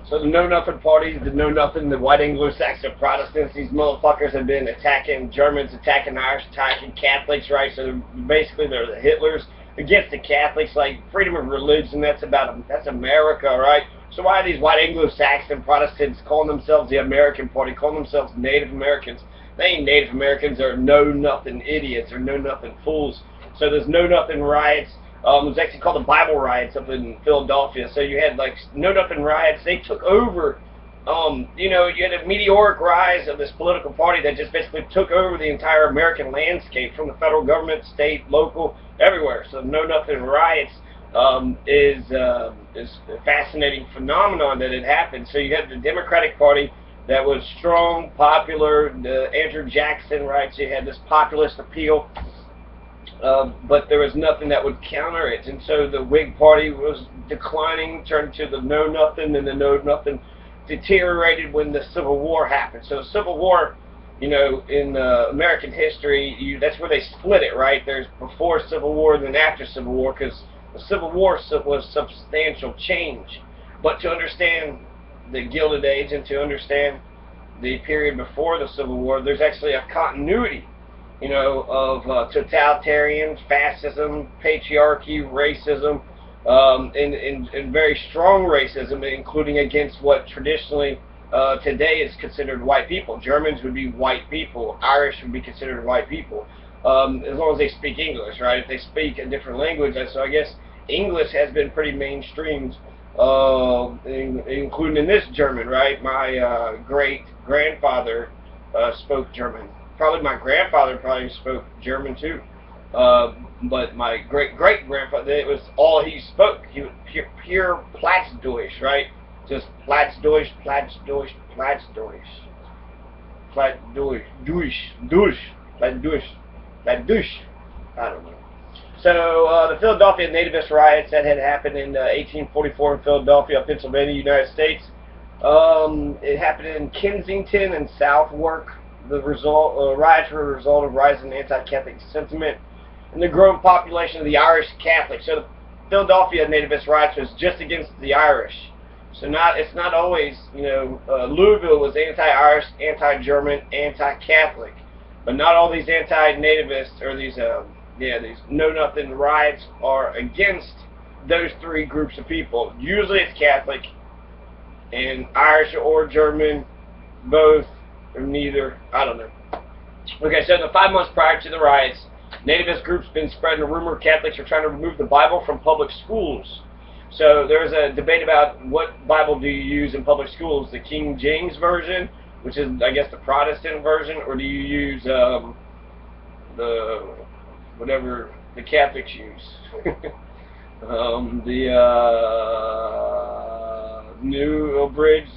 So the Know Nothing party, the Know Nothing, the white Anglo-Saxon Protestants, these motherfuckers have been attacking Germans, attacking Irish, attacking Catholics, right? So basically they're the Hitlers against the Catholics, like freedom of religion, that's America, right? So why are these white Anglo-Saxon Protestants calling themselves the American Party, calling themselves Native Americans? They ain't Native Americans, they're know-nothing idiots, or know-nothing fools. So there's know-nothing riots. It was actually called the Bible riots up in Philadelphia. So you had like know-nothing riots. They took over. You know, you had a meteoric rise of this political party that just basically took over the entire American landscape, from the federal government, state, local, everywhere. So know-nothing riots is a fascinating phenomenon that had happened. So you had the Democratic Party that was strong, popular, the Andrew Jackson, right? So you had this populist appeal. But there was nothing that would counter it, and so the Whig Party was declining, turned to the Know Nothing, and the Know Nothing deteriorated when the Civil War happened. So the Civil War, you know, in American history, that's where they split it, right? There's before Civil War and then after Civil War, because the Civil War was substantial change. But to understand the Gilded Age and to understand the period before the Civil War, there's actually a continuity, you know, of totalitarian, fascism, patriarchy, racism, and very strong racism, including against what traditionally today is considered white people. Germans would be white people. Irish would be considered white people, as long as they speak English, right? If they speak a different language, so I guess English has been pretty mainstreamed, including in this German, right? My great-grandfather spoke German. Probably my grandfather probably spoke German too, but my great-great-grandfather, it was all he spoke. He was pure Plattdeutsch, right? Just Plattdeutsch, Plattdeutsch, Plattdeutsch, Plattdeutsch, Plattdeutsch. I don't know. So the Philadelphia Nativist riots that had happened in 1844 in Philadelphia, Pennsylvania, United States. It happened in Kensington and Southwark. The riots were a result of rising anti-Catholic sentiment and the growing population of the Irish Catholics. So the Philadelphia Nativist riots was just against the Irish. So it's not always, you know, Louisville was anti-Irish, anti-German, anti-Catholic, but not all these anti-Nativists or these these know-nothing riots are against those three groups of people. Usually it's Catholic and Irish or German, both or neither, I don't know. Okay, so in the 5 months prior to the riots, Nativist groups been spreading a rumor Catholics are trying to remove the Bible from public schools. So there was a debate about what Bible do you use in public schools, the King James Version, which is, I guess, the Protestant version, or do you use the whatever the Catholics use? The New Abridged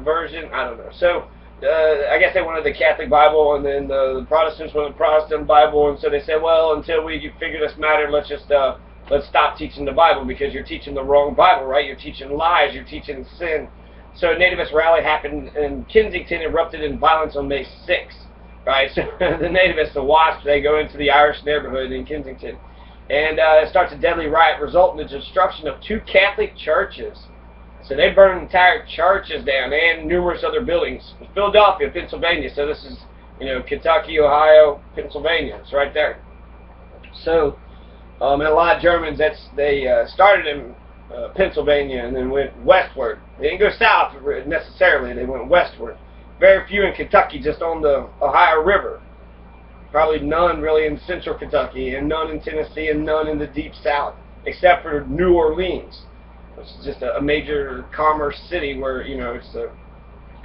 version, I don't know. So I guess they wanted the Catholic Bible, and then the Protestants wanted the Protestant Bible, and so they said, well, until we figure this matter, let's stop teaching the Bible, because you're teaching the wrong Bible, right? You're teaching lies, you're teaching sin. So a Nativist rally happened in Kensington, erupted in violence on May 6th, right? So the Nativists, the WASP, they go into the Irish neighborhood in Kensington, and it starts a deadly riot, resulting in the destruction of 2 Catholic churches. So they burned entire churches down and numerous other buildings. Philadelphia, Pennsylvania. So this is, you know, Kentucky, Ohio, Pennsylvania. It's right there. So, and a lot of Germans, they started in Pennsylvania and then went westward. They didn't go south necessarily. They went westward. Very few in Kentucky, just on the Ohio River. Probably none really in central Kentucky, and none in Tennessee, and none in the deep south, except for New Orleans, which is just a major commerce city where, you know, it's the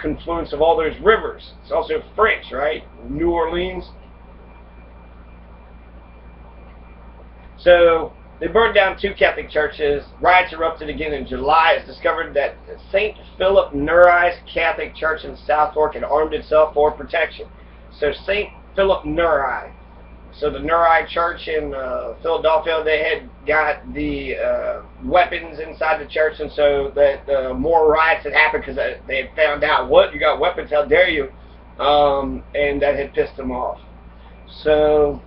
confluence of all those rivers. It's also French, right? New Orleans. So they burned down 2 Catholic churches. Riots erupted again in July. It's discovered that St. Philip Neri's Catholic Church in Southwark had armed itself for protection. So St. Philip Neri. So the Neri Church in Philadelphia, they had got the weapons inside the church, and so that more riots had happened because they had found out, what, you got weapons, how dare you, and that had pissed them off. So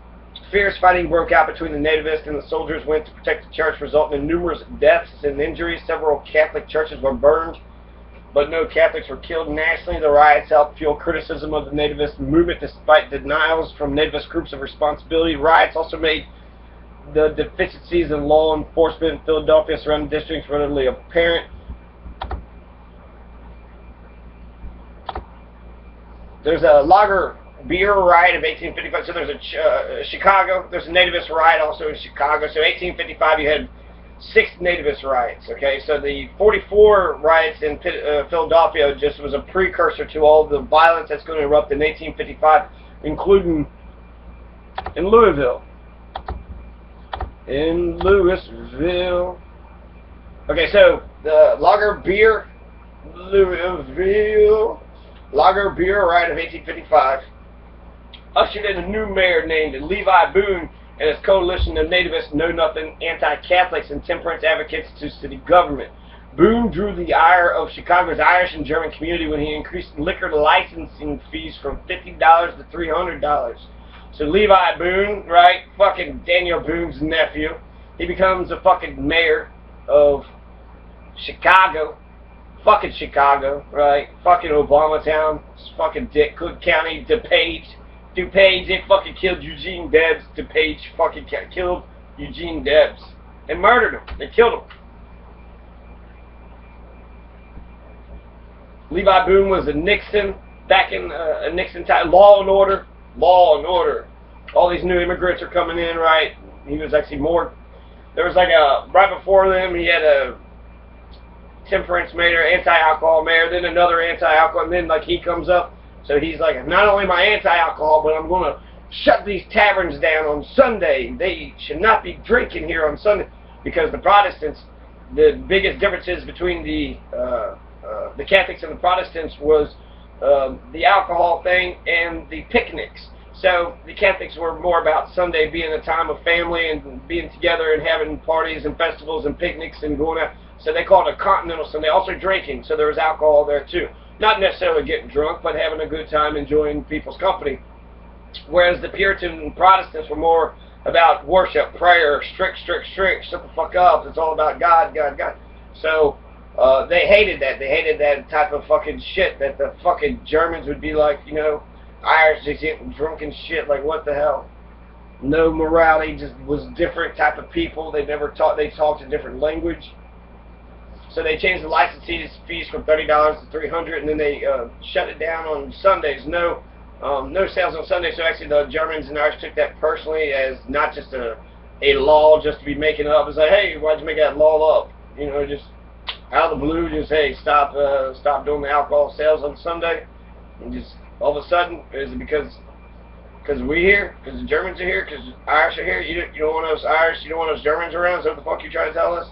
fierce fighting broke out between the Nativists and the soldiers went to protect the church, resulting in numerous deaths and injuries. Several Catholic churches were burned. but no Catholics were killed nationally. The riots helped fuel criticism of the Nativist movement despite denials from Nativist groups of responsibility. Riots also made the deficiencies in law enforcement in Philadelphia surrounding districts readily apparent. There's a lager beer riot of 1855. So there's a Chicago. There's a Nativist riot also in Chicago. So 1855 you had 6 Nativist riots. Okay, so the 44 riots in Philadelphia just was a precursor to all the violence that's going to erupt in 1855, including in Louisville. In Louisville. Okay, so the lager beer Louisville lager beer riot of 1855 ushered in a new mayor named Levi Boone and his coalition of Nativist, know-nothing, anti-Catholics, and temperance advocates to city government. Boone drew the ire of Chicago's Irish and German community when he increased liquor licensing fees from $50 to $300. So Levi Boone, right, fucking Daniel Boone's nephew, he becomes a fucking mayor of Chicago. Fucking Chicago, right? Fucking Obama town. Fucking Dick, Cook County, DuPage. They fucking killed Eugene Debs. DuPage fucking killed Eugene Debs. And murdered him. They killed him. Levi Boone was a Nixon, back in a Nixon time. Law and order. Law and order. All these new immigrants are coming in, right? He was actually more... There was like a... Right before them, he had a temperance mayor, anti-alcohol mayor, then another anti-alcohol, and then like he comes up. So he's like, not only am I anti-alcohol, but I'm going to shut these taverns down on Sunday. They should not be drinking here on Sunday. Because the Protestants, the biggest differences between the Catholics and the Protestants was the alcohol thing and the picnics. So the Catholics were more about Sunday being a time of family and being together and having parties and festivals and picnics and going out. So they called it a continental Sunday. Also drinking, so there was alcohol there too. Not necessarily getting drunk, but having a good time, enjoying people's company. Whereas the Puritan Protestants were more about worship, prayer, strict, shut the fuck up. It's all about God. So they hated that. They hated that type of fucking shit that the fucking Germans would be like, you know, Irish just getting drunk and shit. Like, what the hell? No morality, just was different type of people. They talked a different language. So they changed the license fees from $30 to $300, and then they shut it down on Sundays. No sales on Sundays. So actually, the Germans and Irish took that personally as not just a law just to be making up. It's like, hey, why'd you make that law up? You know, just out of the blue, just hey, stop doing the alcohol sales on Sunday, and just all of a sudden, is it because we here, because the Germans are here, because the Irish are here? You don't want us Irish, you don't want us Germans around? Is that what the fuck you trying to tell us?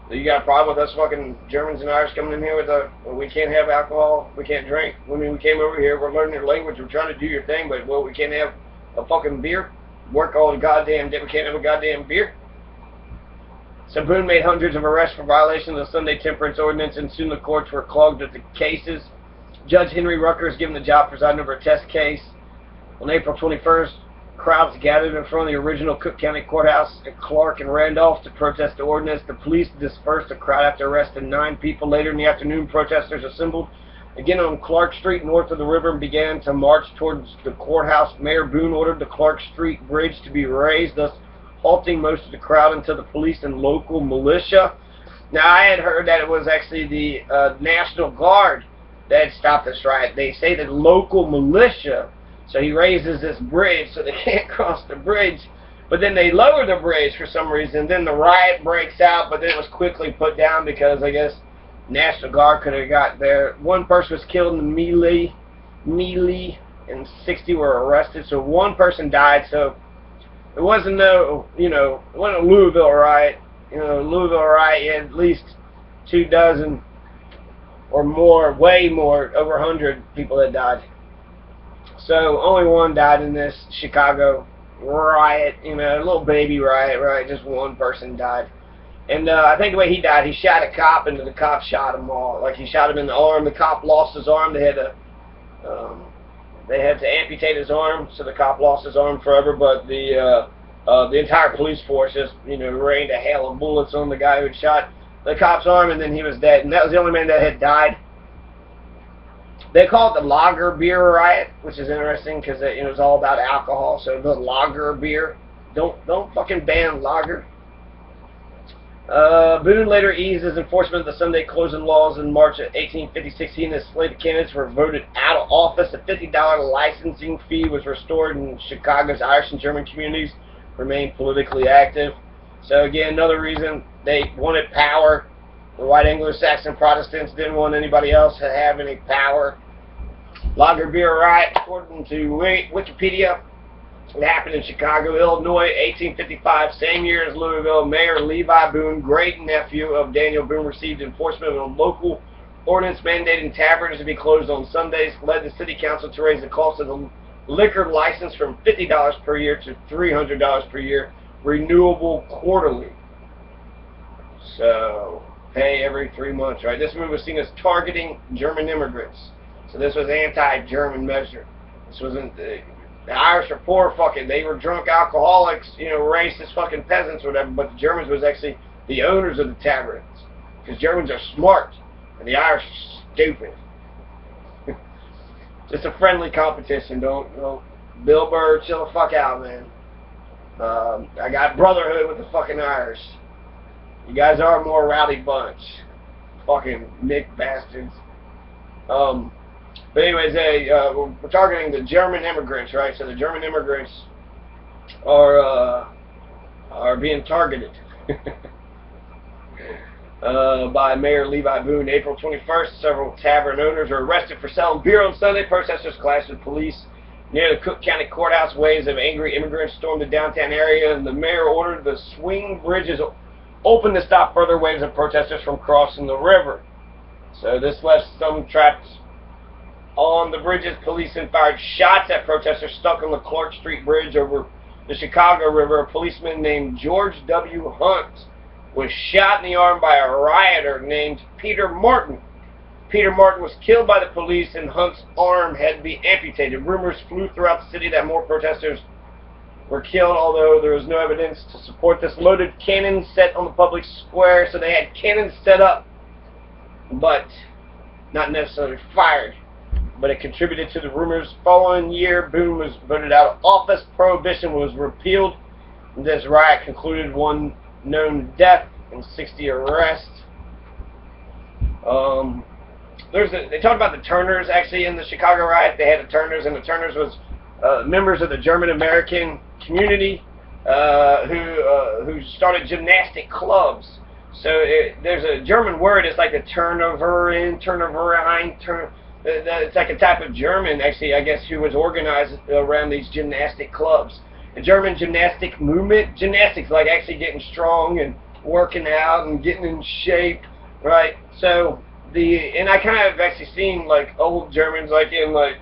So you got a problem with us fucking Germans and Irish coming in here with we can't have alcohol, we can't drink. I mean, we came over here, we're learning your language, we're trying to do your thing, but we can't have a fucking beer? Work all the goddamn day, we can't have a goddamn beer? So Boone made hundreds of arrests for violation of the Sunday temperance ordinance, and soon the courts were clogged with the cases. Judge Henry Rucker is given the job presiding over a test case. On April 21st, crowds gathered in front of the original Cook County Courthouse at Clark and Randolph to protest the ordinance. The police dispersed the crowd after arresting 9 people. Later in the afternoon, protesters assembled again on Clark Street north of the river and began to march towards the courthouse. Mayor Boone ordered the Clark Street Bridge to be raised, thus halting most of the crowd until the police and local militia. Now, I had heard that it was actually the National Guard that had stopped this riot. They say that local militia. So he raises this bridge so they can't cross the bridge. But then they lower the bridge for some reason. Then the riot breaks out, but then it was quickly put down because I guess National Guard could have got there. 1 person was killed in the melee, and 60 were arrested. So 1 person died. So it wasn't it wasn't a Louisville riot. You know, Louisville riot, you had at least 24 or more, way more, over 100 people that died. So only 1 died in this Chicago riot, you know, a little baby riot, right? Just 1 person died. And I think the way he died, he shot a cop, and the cop shot him all. Like, he shot him in the arm. The cop lost his arm. They had to amputate his arm, so the cop lost his arm forever. But the entire police force just, you know, rained a hail of bullets on the guy who had shot the cop's arm, and then he was dead. And that was the only man that had died. They call it the lager beer riot, which is interesting because it was all about alcohol. So the lager beer, don't fucking ban lager. Boone later eased his enforcement of the Sunday closing laws in March of 1856. He and his slate of candidates were voted out of office. A $50 licensing fee was restored, and Chicago's Irish and German communities remained politically active. So again, another reason they wanted power. The white Anglo-Saxon Protestants didn't want anybody else to have any power. Lager beer riot, according to Wikipedia, it happened in Chicago, Illinois, 1855, same year as Louisville. Mayor Levi Boone, great nephew of Daniel Boone, received enforcement of a local ordinance mandating taverns to be closed on Sundays, led the city council to raise the cost of the liquor license from $50 per year to $300 per year, renewable quarterly. So, pay every 3 months, right? This move was seen as targeting German immigrants. So this was anti-German measure. This wasn't... the Irish are poor fucking, they were drunk alcoholics, racist fucking peasants or whatever, but the Germans was actually the owners of the taverns. Because Germans are smart, and the Irish are stupid. Just a friendly competition, don't Bill Burr, chill the fuck out, man. I got brotherhood with the fucking Irish. You guys are a more rowdy bunch. Fucking Nick bastards. But anyways, we're targeting the German immigrants, right? So the German immigrants are being targeted by Mayor Levi Boone. April 21st, several tavern owners are arrested for selling beer on Sunday. Protesters clashed with police near the Cook County Courthouse. Waves of angry immigrants stormed the downtown area, and the mayor ordered the swing bridges open to stop further waves of protesters from crossing the river. So this left some trapped on the bridges. Police then fired shots at protesters stuck on the Clark Street Bridge over the Chicago River. A policeman named George W. Hunt was shot in the arm by a rioter named Peter Martin. Peter Martin was killed by the police, and Hunt's arm had to be amputated. Rumors flew throughout the city that more protesters were killed, although there was no evidence to support this. Loaded cannons set on the public square, so they had cannons set up, but not necessarily fired. But it contributed to the rumors. Following year, Boone was voted out of office. Prohibition was repealed. This riot concluded one known death and 60 arrests. They talked about the Turners actually in the Chicago riot. They had the Turners, and the Turners was members of the German American community who started gymnastic clubs. So there's a German word. It's like a Turnover, it's like a type of German, actually, I guess, who was organized around these gymnastic clubs. The German gymnastic movement, gymnastics, like actually getting strong and working out and getting in shape, right? So, and I kind of have actually seen, like, old Germans, like, in, like,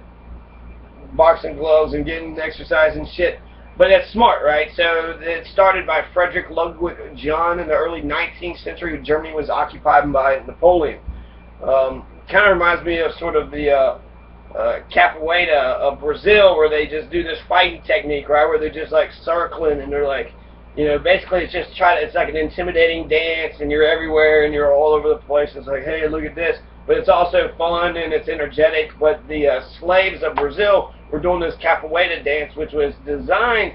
boxing gloves and getting exercise and shit. But that's smart, right? So, it started by Frederick Ludwig John in the early 19th century. Germany was occupied by Napoleon. Kind of reminds me of sort of the capoeira of Brazil, where they just do this fighting technique, right, where they're just like circling, and they're like, basically it's just it's like an intimidating dance, and you're everywhere, and you're all over the place. It's like, hey, look at this. But it's also fun, and it's energetic. But the slaves of Brazil were doing this capoeira dance, which was designed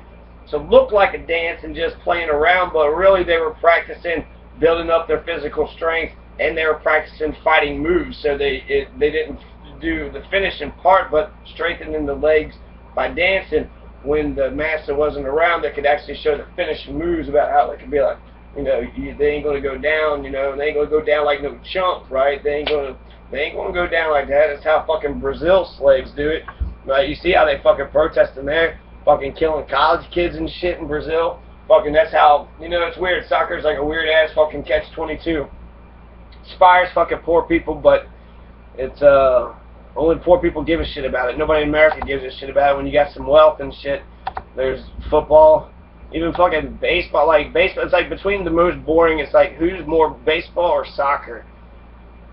to look like a dance and just playing around, but really they were practicing building up their physical strength, and they were practicing fighting moves. So they didn't do the finishing part, but strengthening the legs by dancing. When the master wasn't around, they could actually show the finishing moves about how they could be like, they ain't gonna go down, they ain't gonna go down like no chump, right? They ain't gonna go down like that. That's how fucking Brazil slaves do it, right? You see how they fucking protesting there, fucking killing college kids and shit in Brazil. Fucking, that's how, it's weird. Soccer's like a weird ass fucking catch-22. Inspires fucking poor people, but it's only poor people give a shit about it. Nobody in America gives a shit about it. When you got some wealth and shit, there's football, even fucking baseball. Like baseball, it's like between the most boring. It's like, who's more, baseball or soccer?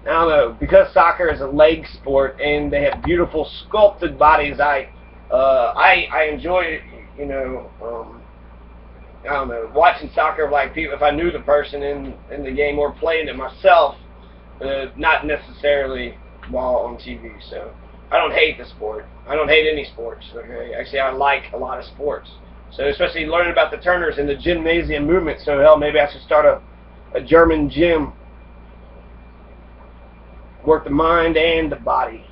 I don't know, because soccer is a leg sport and they have beautiful sculpted bodies. I enjoy I don't know, watching soccer, like people, if I knew the person in the game or playing it myself, not necessarily while on TV. So I don't hate the sport. I don't hate any sports. Okay, actually I like a lot of sports. So especially learning about the Turners and the gymnasium movement. So hell, maybe I should start a German gym. Work the mind and the body.